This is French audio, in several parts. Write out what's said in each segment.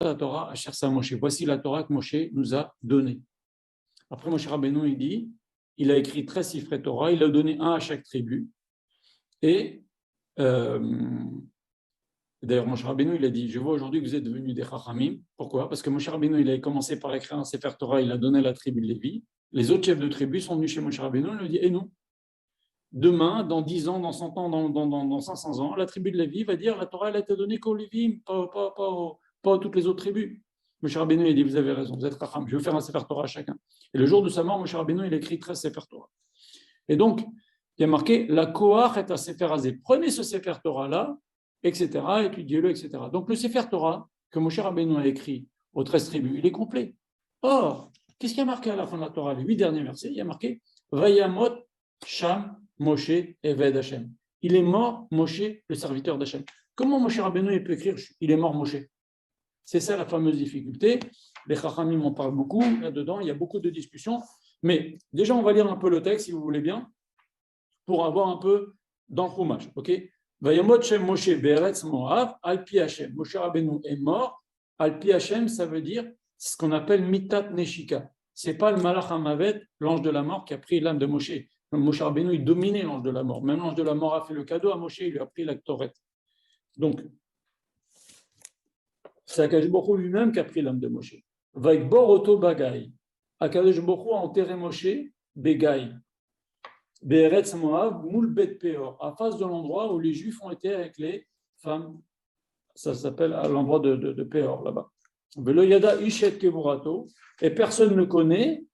la Torah à Chersa Moshe. Voici la Torah que Moshe nous a donnée. Après, Moshe Rabbeinu, il dit, il a écrit 13 Sifrei Torah, il a donné un à chaque tribu. Et d'ailleurs, Moshe Rabbeinu, il a dit, je vois aujourd'hui que vous êtes devenus des Chachamim. Pourquoi? Parce que Moshe Rabbeinu, il a commencé par écrire un Sefer Torah, il a donné à la tribu de Lévi. Les autres chefs de tribu sont venus chez Moshe Rabbeinu, il lui a dit, et nous, demain, dans 10 ans, dans 100 ans, dans 500 ans, la tribu de Lévi va dire, la Torah, elle a été donnée qu'aux Lévi, pas à toutes les autres tribus. Moshe Rabbeinu, il dit, vous avez raison, vous êtes Chacham, je vais faire un Sefer Torah à chacun. Et le jour de sa mort, Moshe Rabbeinu, il a écrit 13 Sefer Torah. Et donc, il y a marqué, la Koach est un Sefer Azé. Prenez ce Sefer Torah-là, etc., étudiez-le, etc. Donc, le Sefer Torah que Moshe Rabbeinu a écrit aux 13 tribus, il est complet. Or, qu'est-ce qu'il y a marqué à la fin de la Torah, les 8 derniers versets? Il y a marqué, Vayamot Sham Moshe Eved Hashem. Il est mort, Moshe, le serviteur d'Hashem. Comment Moshe Rabbeinu peut écrire, il est mort, Moshe? C'est ça la fameuse difficulté. Les Chachamim en parlent beaucoup, là-dedans, il y a beaucoup de discussions. Mais déjà, on va lire un peu le texte, si vous voulez bien, pour avoir un peu dans le Chumash. Ok? Vayamot Shem Moshe Be'eretz Moav, Al-Pi Hashem. Moshe Rabbeinu est mort. Al-Pi Hashem, ça veut dire ce qu'on appelle Mitat Neshika. Ce n'est pas le Malach HaMavet, l'ange de la mort, qui a pris l'âme de Moshe. Moshe Rabbeinu, il dominait l'ange de la mort. Même l'ange de la mort a fait le cadeau à Moshe, il lui a pris la Torah. Donc, c'est Akadosh Baruch Hu lui-même qui a pris l'âme de Moshe. Vaikbor Oto Bagai. Akadosh Baruch Hu a enterré Moshe, Begai. Be'eretz Moav, Moul Bet Peor, à face de l'endroit où les Juifs ont été avec les femmes. Ça s'appelle à l'endroit de Peor, là-bas. Velo Yada Ishet Kevurato, et personne ne connaît.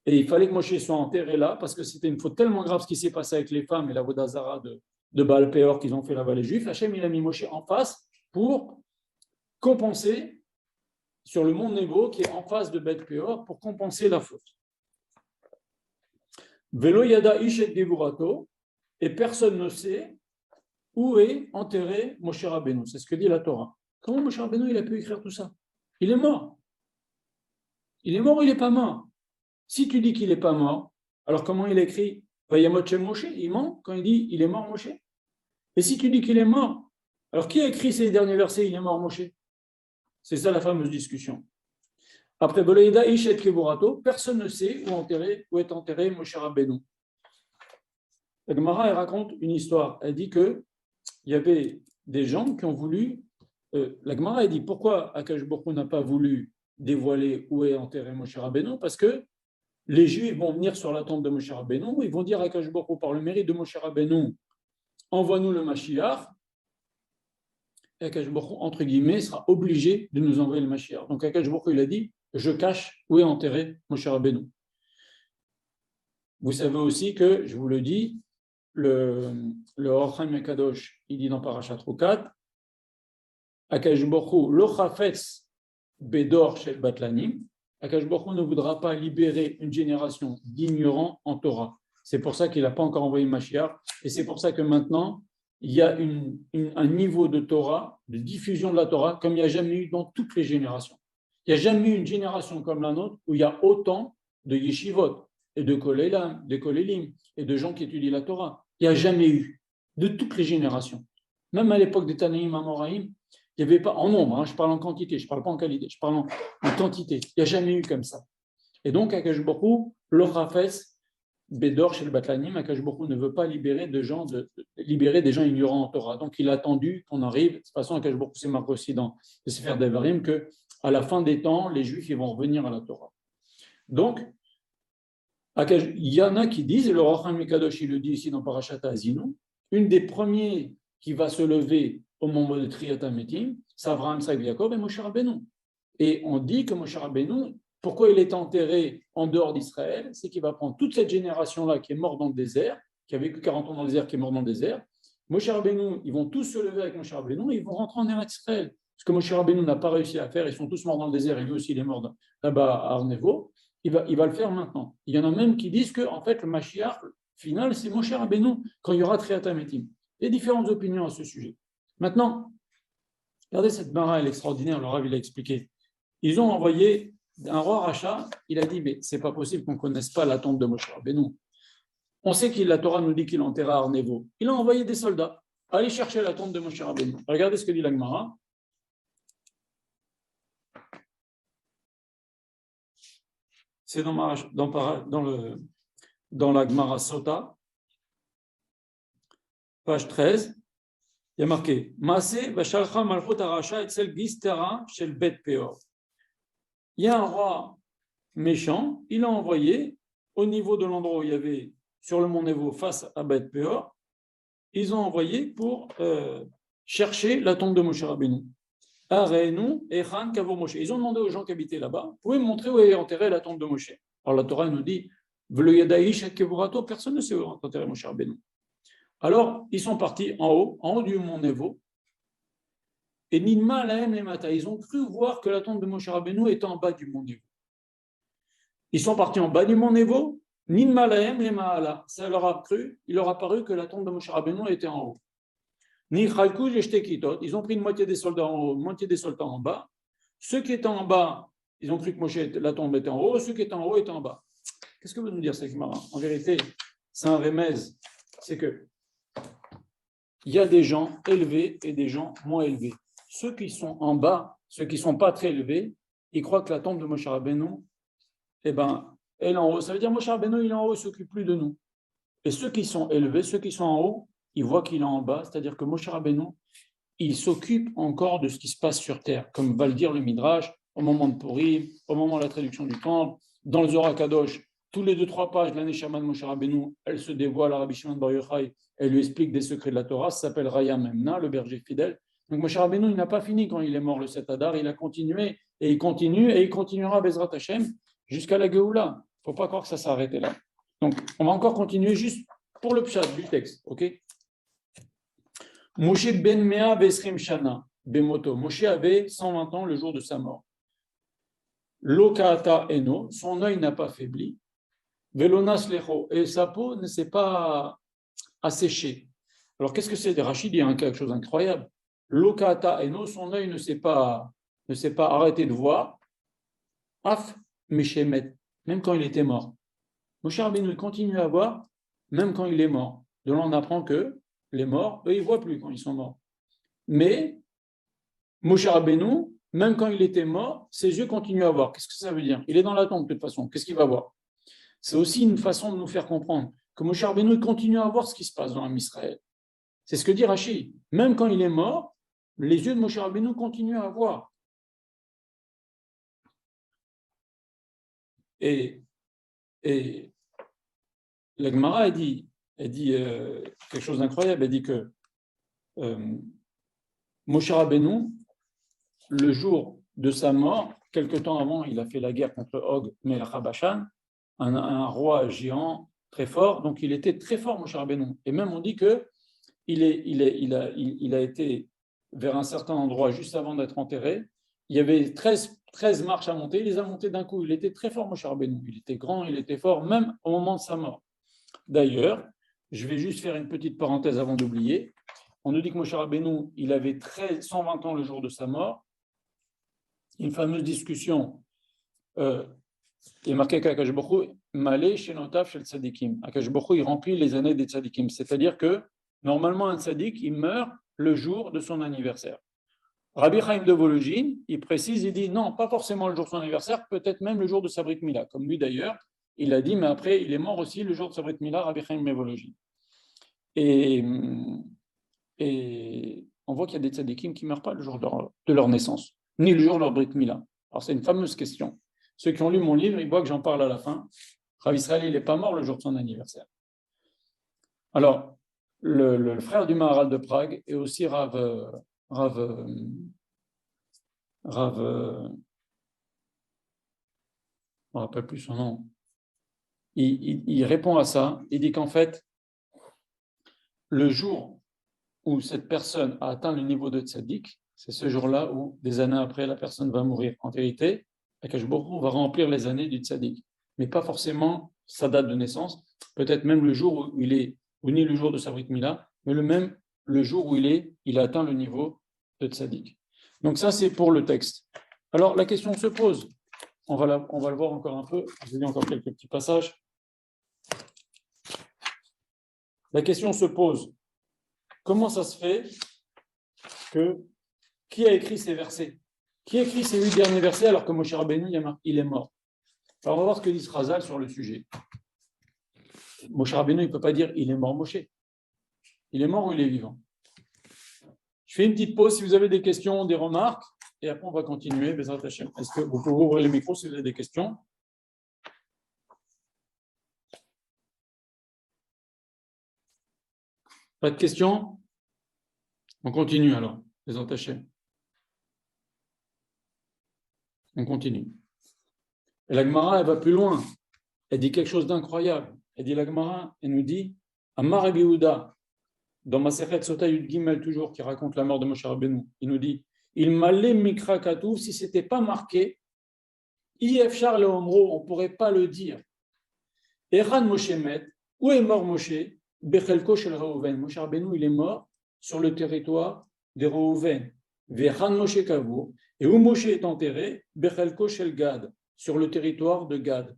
Et il fallait que Moshe soit enterré là, parce que c'était une faute tellement grave ce qui s'est passé avec les femmes et la Vodazara de Baal Peor qu'ils ont fait là-bas les Juifs. Hachem, il a mis Moshe en face pour compenser sur le mont Nebo qui est en face de Bet Peor pour compenser la faute. Velo Yada Ishet Gevurato, et personne ne sait où est enterré Moshe Rabbeinu. C'est ce que dit la Torah. Comment Moshe Rabbeinu il a pu écrire tout ça? Il est mort. Il est mort ou il n'est pas mort? Si tu dis qu'il n'est pas mort, alors comment il écrit Vayamot Shem Moshe? Il ment quand il dit il est mort Moshe. Et si tu dis qu'il est mort, alors qui a écrit ces derniers versets il est mort Moshe? C'est ça la fameuse discussion. Après Boloïda Ishet Kevurato, personne ne sait où est enterré Moshe Rabbeinu. La Gemara elle raconte une histoire. Elle dit qu'il y avait des gens qui ont voulu. La Gemara elle dit pourquoi Akadosh Baruch Hu n'a pas voulu dévoiler où est enterré Moshe Rabbeinu? Parce que les Juifs vont venir sur la tombe de Moshe Rabbeinu, ils vont dire à Akadosh Baruch Hu, par le mérite de Moshe Rabbeinu, envoie-nous le Mashiach. Et Akadosh Baruch Hu, entre guillemets, sera obligé de nous envoyer le Mashiach. Donc Akadosh Baruch Hu, il a dit, je cache où est enterré Moshe Rabbeinu. Vous savez aussi que, je vous le dis, le Or Chaim Kadosh, il dit dans Parashat Rukat, Akadosh Baruch Hu, lo chafetz bedor shel batlanim, Akadosh Baruch Hu ne voudra pas libérer une génération d'ignorants en Torah. C'est pour ça qu'il n'a pas encore envoyé Mashiach, et c'est pour ça que maintenant, il y a un niveau de Torah, de diffusion de la Torah, comme il n'y a jamais eu dans toutes les générations. Il n'y a jamais eu une génération comme la nôtre où il y a autant de yeshivot, et de kolélim, et de gens qui étudient la Torah. Il n'y a jamais eu, de toutes les générations. Même à l'époque des Tanaïm Amoraïm, il n'y avait pas, en nombre, je parle en quantité, je ne parle pas en qualité, je parle en quantité. Il n'y a jamais eu comme ça. Et donc, Akadosh Baruch Hu, lo chafetz bedor shel batlanim, Akadosh Baruch Hu ne veut pas libérer des gens ignorants en Torah. Donc, il a attendu qu'on arrive. De toute façon, Akadosh Baruch Hu, c'est marqué aussi dans le Sefer Devarim qu'à la fin des temps, les Juifs ils vont revenir à la Torah. Donc, il y en a qui disent, et le Or Chaim Kadosh, il le dit ici dans Parashat Azinu, une des premiers qui va se lever au moment de Triyat HaMetim, c'est Avraham, Yitzhak, Yaakov et Moshe Rabbeinu. Et on dit que Moshe Rabbeinu, pourquoi il est enterré en dehors d'Israël? C'est qu'il va prendre toute cette génération-là qui est morte dans le désert, qui a vécu 40 ans dans le désert, qui est morte dans le désert. Moshe Rabbeinu, ils vont tous se lever avec Moshe Rabbeinu et ils vont rentrer en Eretz Israël. Ce que Moshe Rabbeinu n'a pas réussi à faire, ils sont tous morts dans le désert, et lui aussi il est mort là-bas à Arnevo. Il va le faire maintenant. Il y en a même qui disent que en fait, le Mashiach final, c'est Moshe Rabbeinu quand il y aura Triyat HaMetim. Il y a différentes opinions à ce sujet. Maintenant, regardez cette Gemara, elle est extraordinaire, le Rav il a expliqué. Ils ont envoyé un roi Racha, il a dit, mais c'est pas possible qu'on ne connaisse pas la tombe de Moshe Rabbeinu. On sait que la Torah nous dit qu'il est enterré à Arnevo. Il a envoyé des soldats aller chercher la tombe de Moshe Rabbeinu. Regardez ce que dit la Gemara. c'est dans la Gemara Sota, page 13, il y a marqué Maaseh Vashalcha Malchut Arasha Etzel Gistera Shel Bet Peor. Il y a un roi méchant, il a envoyé au niveau de l'endroit où il y avait sur le mont Nebo face à Bet Peor, ils ont envoyé pour chercher la tombe de Moshe Rabbeinu. Areinu Echan Kavur Moshe. Ils ont demandé aux gens qui habitaient là-bas, vous pouvez me montrer où est enterrée la tombe de Moshe. Alors la Torah nous dit Velo Yadaïsh Kevurato, personne ne sait où est enterré Moshe Rabbeinu. Alors ils sont partis en haut du mont Nebo, et Ninma Lahem Lemata, ils ont cru voir que la tombe de Moshe Rabbeinu était en bas du mont Nebo. Ils sont partis en bas du mont Nebo, Ninma Lahem Lema'ala, ça leur a cru, il leur a paru que la tombe de Moshe Rabbeinu était en haut. Ni Chalku Jeshte, ils ont pris une moitié des soldats en haut, une moitié des soldats en bas. Ceux qui étaient en bas, ils ont cru que la tombe était en haut, ceux qui étaient en haut étaient en bas. Qu'est-ce que veut nous dire cette Gemara? En vérité, c'est un remèze, c'est que il y a des gens élevés et des gens moins élevés. Ceux qui sont en bas, ceux qui ne sont pas très élevés, ils croient que la tombe de Moshe Rabbeinu, elle est en haut. Ça veut dire Moshe Rabbeinu, il est en haut, il ne s'occupe plus de nous. Et ceux qui sont élevés, ceux qui sont en haut, ils voient qu'il est en bas, c'est-à-dire que Moshe Rabbeinu, il s'occupe encore de ce qui se passe sur terre, comme va le dire le Midrash, au moment de Purim, au moment de la traduction du temple, dans le Zohar Kadosh, tous les 2-3 pages de la Neshama de Moshe Rabbeinu, elle se dévoile à Rabbi Shimon Bar Yochai, elle lui explique des secrets de la Torah, ça s'appelle Raya Memna, le berger fidèle. Donc Moshe Rabbeinu, il n'a pas fini quand il est mort le 7 Adar, il a continué, et il continue, et il continuera Bezrat Hashem jusqu'à la Géoula. Il ne faut pas croire que ça s'est arrêté là. Donc on va encore continuer juste pour le pshat du texte, ok? Moshe ben Mea Vesrim Shana, Bemoto. Moshe avait 120 ans le jour de sa mort. Lokata Eno, son œil n'a pas faibli. Velonas Lecho, et sa peau ne s'est pas asséchée. Alors qu'est-ce que c'est? Rachid dit quelque chose d'incroyable. Lokata Eno, son œil ne s'est pas arrêté de voir. Af Meshemet, même quand il était mort. Moshe Rabbeinu continue à voir, même quand il est mort. De là, on apprend que les morts, eux, ils ne voient plus quand ils sont morts. Mais Moshe Rabbeinu, même quand il était mort, ses yeux continuent à voir. Qu'est-ce que ça veut dire? Il est dans la tombe de toute façon. Qu'est-ce qu'il va voir? C'est aussi une façon de nous faire comprendre que Moshe Rabbeinu continue à voir ce qui se passe dans Israël. C'est ce que dit Rashi. Même quand il est mort, les yeux de Moshe Rabbeinu continuent à voir. Et la Gemara, elle dit quelque chose d'incroyable. Elle dit que Moshe Rabbeinu, le jour de sa mort, quelque temps avant, il a fait la guerre contre Og Melech HaBashan, un roi géant très fort. Donc il était très fort, Moshe Rabbeinu. Et même on dit que il a été vers un certain endroit juste avant d'être enterré. Il y avait 13 marches à monter. Il les a montées d'un coup. Il était très fort, Moshe Rabbeinu. Il était grand, il était fort, même au moment de sa mort. D'ailleurs, je vais juste faire une petite parenthèse avant d'oublier. On nous dit que Moshe Rabbeinu, il avait 120 ans le jour de sa mort. Une fameuse discussion. Il est marqué qu'Akash Baruch Hu malé shenotav shel tzadikim. Akash Baruch Hu, il remplit les années des tzadikim. C'est-à-dire que normalement, un tzadik, il meurt le jour de son anniversaire. Rabbi Chaim de Volojine, il précise, il dit non, pas forcément le jour de son anniversaire, peut-être même le jour de sa Brit Mila. Comme lui d'ailleurs, il a dit, mais après, il est mort aussi le jour de sa Brit Mila, Rabbi Chaim de Volojine. Et on voit qu'il y a des tzadikim qui ne meurent pas le jour de leur naissance, ni le jour de leur Brit Mila. Alors c'est une fameuse question. Ceux qui ont lu mon livre, ils voient que j'en parle à la fin. Rav Israël, il n'est pas mort le jour de son anniversaire. Alors, le frère du Maharal de Prague est aussi Rav, je ne me rappelle plus son nom. Il répond à ça. Il dit qu'en fait, le jour où cette personne a atteint le niveau de tzaddik, c'est ce jour-là où, des années après, la personne va mourir. En vérité, Akash Baruch Hu va remplir les années du tzaddik, mais pas forcément sa date de naissance, peut-être même le jour où il est, ou ni le jour de sa Brit Mila, mais le jour où il a atteint le niveau de tzaddik. Donc ça, c'est pour le texte. Alors, la question se pose. On va le voir encore un peu. Je vous dis encore quelques petits passages. La question se pose. Comment ça se fait que qui a écrit ces versets? Qui a écrit ces 8 derniers versets alors que Moshe Rabbeinu, il est mort? Alors, on va voir ce que dit Razal sur le sujet. Moshe Rabbeinu, il ne peut pas dire il est mort Moshe. Il est mort ou il est vivant? Je fais une petite pause si vous avez des questions, des remarques, et après on va continuer. Est-ce que vous pouvez ouvrir le micro si vous avez des questions? Pas de questions? On continue alors, les attachés. On continue. Et la Gemara, elle va plus loin. Elle dit quelque chose d'incroyable. Elle dit la Gemara, elle nous dit Amar Rabbi Yehuda, dans ma Masechet Sota Yud Gimel, toujours, qui raconte la mort de Moshe Rabbeinu, il nous dit il m'allait Mikra Katouf, si ce n'était pas marqué, Ifchar le Omro, on ne pourrait pas le dire. Eran Moshe Met, où est mort Moshe? Bechelko shel Reuven. Moshe Rabbeinu, il est mort sur le territoire des Reuven. Ve'eran Moshe Kavur. Et où Moshe est enterré? Bechelko shel Gad, sur le territoire de Gad.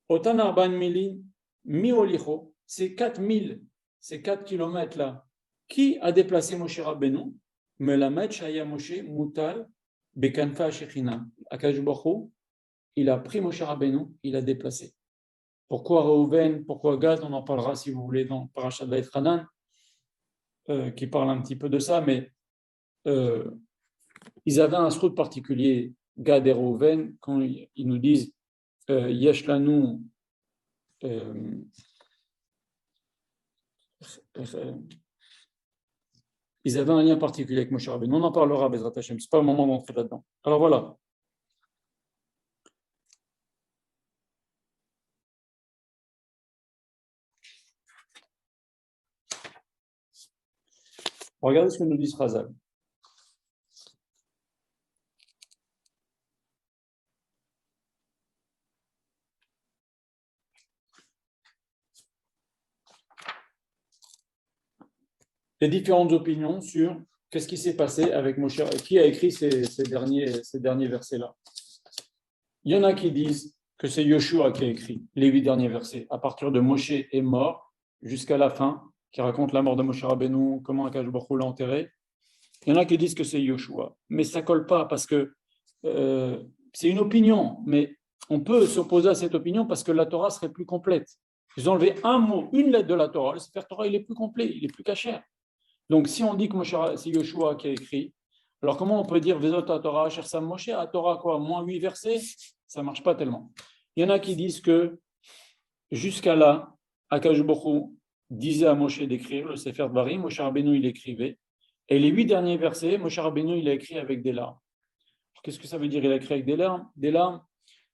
Otan Arban Milin, Mi Olicho, c'est 4000, ces 4 kilomètres-là. Qui a déplacé Moshe Rabbeinu? Melamed Shaya Moshe Mutal Bekanfa Shechina. Akadosh Baruch Hu, il a pris Moshe Rabbeinu, il a déplacé. Pourquoi Reuven, pourquoi Gad? On en parlera si vous voulez dans Parashat Vaïtranan, qui parle un petit peu de ça, mais ils avaient un srout particulier, Gad et Reuven, quand ils nous disent Yesh lanu ils avaient un lien particulier avec Moshe Rabbeinu. On en parlera, Bezrat Hashem. Ce n'est pas le moment d'entrer là-dedans. Alors voilà. Regardez ce que nous dit Razal. Les différentes opinions sur qu'est-ce qui s'est passé avec Moshe, qui a écrit ces derniers versets-là. Il y en a qui disent que c'est Yoshua qui a écrit les 8 derniers versets, à partir de Moshe est mort jusqu'à la fin, qui raconte la mort de Moshe Rabbeinu, comment Akadosh Baruch Hu l'a enterré. Il y en a qui disent que c'est Yoshua, mais ça ne colle pas parce que c'est une opinion, mais on peut s'opposer à cette opinion parce que la Torah serait plus complète. Ils ont enlevé un mot, une lettre de la Torah, le Sefer Torah il est plus complet, il est plus cachère. Donc, si on dit que c'est Yoshua qui a écrit, alors comment on peut dire Vezot à Torah, Cher Sam Moshe, à Torah quoi, moins 8 versets? Ça ne marche pas tellement. Il y en a qui disent que jusqu'à là, Akadosh Baruch Hu disait à Moshe d'écrire le Sefer Dvarim, Moshe Rabbeinu il écrivait, et les 8 derniers versets, Moshe Rabbeinu il a écrit avec des larmes. Qu'est-ce que ça veut dire il a écrit avec des larmes? Des larmes,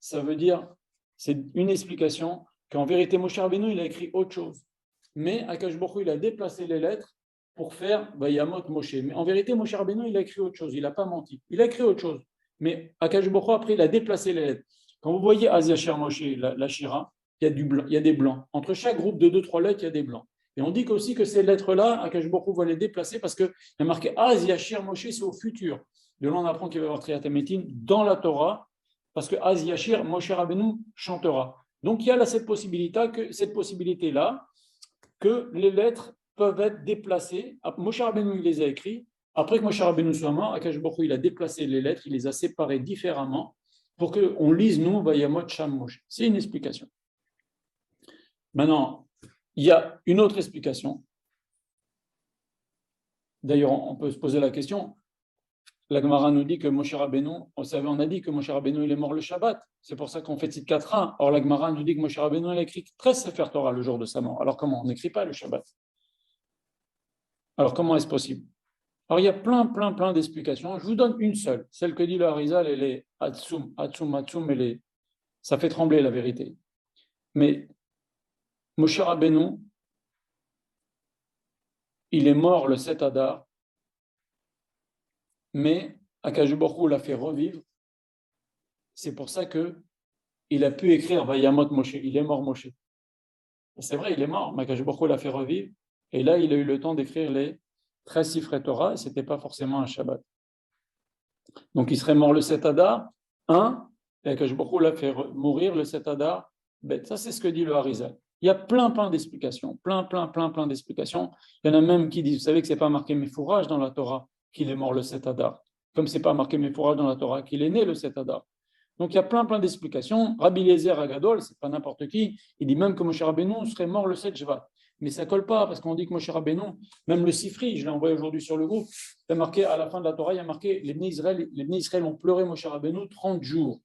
ça veut dire, c'est une explication qu'en vérité Moshe Rabbeinu il a écrit autre chose. Mais Akadosh Baruch Hu il a déplacé les lettres pour faire Vayamot Moshe. Mais en vérité, Moshe Rabbeinu, il a écrit autre chose, il n'a pas menti. Il a écrit autre chose. Mais Akadosh Baruch Hu, après, il a déplacé les lettres. Quand vous voyez Aziachir Moshe, la Shira, il y a du blanc, il y a des blancs. Entre chaque groupe de 2-3 lettres, il y a des blancs. Et on dit aussi que ces lettres-là, Akadosh Baruch Hu va les déplacer parce qu'il y a marqué Aziachir Moshe, c'est au futur. De là, on apprend qu'il va y avoir Triat Hametim dans la Torah, parce que Aziachir, Moshe Rabbeinu chantera. Donc, il y a là cette possibilité-là que les lettres peuvent être déplacés. Moshe Rabbeinu, il les a écrits. Après que Moshe Rabbeinu soit mort, Akadosh Baruch Hu, il a déplacé les lettres, il les a séparées différemment pour qu'on lise, nous, Vayamot Sham Moshe. C'est une explication. Maintenant, il y a une autre explication. D'ailleurs, on peut se poser la question. La Gemara nous dit que Moshe Rabbeinu, on a dit que Moshe Rabbeinu, il est mort le Shabbat. C'est pour ça qu'on fait Tzit 4a. Or, la Gemara nous dit que Moshe Rabbeinu, il a écrit 13 Sefer Torah le jour de sa mort. Alors, comment? On n'écrit pas le Shabbat. Alors, comment est-ce possible? Alors, il y a plein d'explications. Je vous donne une seule. Celle que dit le Harizal, elle est Atsum, ça fait trembler la vérité. Mais Moshe Rabbeinu, il est mort le 7 Adar, mais Akadosh Baruch Hu l'a fait revivre. C'est pour ça qu'il a pu écrire Vayamot Moshe. Il est mort Moshe. C'est vrai, il est mort, mais Akadosh Baruch Hu l'a fait revivre. Et là, il a eu le temps d'écrire les 13 Sifrei Torah, et ce n'était pas forcément un Shabbat. Donc, il serait mort le 7 Adar, et Akadosh Baruch Hu l'a fait mourir le 7 Adar, bête. Ça, c'est ce que dit le Harizal. Il y a plein d'explications, plein d'explications. Il y en a même qui disent, vous savez que ce n'est pas marqué Mefourage dans la Torah qu'il est mort le 7 Adar, comme ce n'est pas marqué Mefourage dans la Torah qu'il est né le 7 Adar. Donc, il y a plein d'explications. Rabbi Eliezer Agadol, ce n'est pas n'importe qui, il dit même que Moshe Rabbeinu serait mort le 7 Shvat. Mais ça ne colle pas, parce qu'on dit que Moshe Rabbeinu, même le Sifri, je l'ai envoyé aujourd'hui sur le groupe, il y a marqué, à la fin de la Torah, il y a marqué les Bnei Israël ont pleuré Moshe Rabbeinu 30 jours.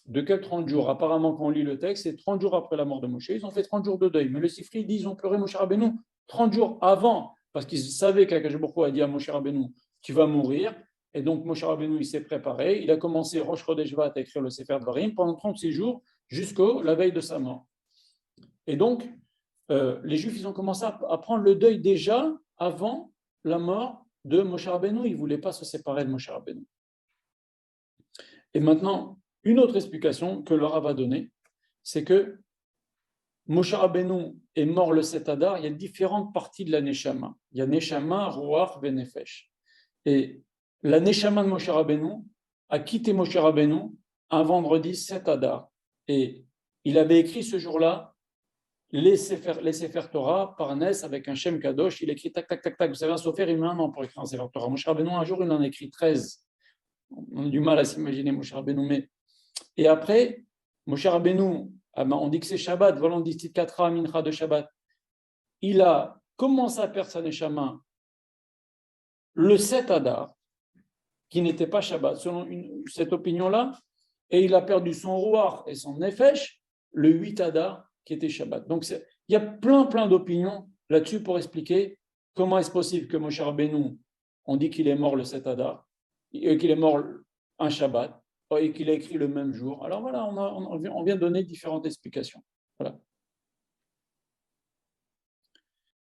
De quels 30 jours? Apparemment, quand on lit le texte, c'est 30 jours après la mort de Moshe, ils ont fait 30 jours de deuil. Mais le Sifri dit ils ont pleuré Moshe Rabbeinu 30 jours avant, parce qu'ils savaient qu'Akadosh Baruch Hu a dit à Moshe Rabbeinu, tu vas mourir. Et donc, Moshe Rabbeinu, il s'est préparé. Il a commencé Rosh Chodesh Shvat à écrire le Sefer Dvarim pendant 36 jours jusqu'à la veille de sa mort. Et donc, les Juifs, ils ont commencé à prendre le deuil déjà avant la mort de Moshe Rabbeinu. Ils ne voulaient pas se séparer de Moshe Rabbeinu. Et maintenant, une autre explication que le Rav a donnée, c'est que Moshe Rabbeinu est mort le 7 Adar. Il y a différentes parties de la Neshama. Il y a Neshama, Ruach, Benefesh. Et la Neshama de Moshe Rabbeinu a quitté Moshe Rabbeinu un vendredi 7 Adar. Et il avait écrit ce jour-là les Sefer Torah par Nes avec un Shem Kadosh. Il écrit tac, tac, tac, tac. Vous savez, un Sofer, il met un an pour écrire un Sefer Torah. Moshe Rabbeinu, un jour, il en a écrit 13. On a du mal à s'imaginer Moshe Rabbeinu. Mais... Et après, Moshe Rabbeinu, on dit que c'est Shabbat, voilà, on dit Titkatra Mincha de Shabbat. Il a commencé à perdre sa Neshama le 7 Adar, qui n'était pas Shabbat, selon cette opinion-là, et il a perdu son Ruach et son Nefesh le 8 Adar, qui était Shabbat. Donc, il y a plein d'opinions là-dessus pour expliquer comment est-ce possible que Moshe Rabbeinu, on dit qu'il est mort le 7 Adar, qu'il est mort un Shabbat, et qu'il a écrit le même jour. Alors voilà, on vient donner différentes explications. Voilà.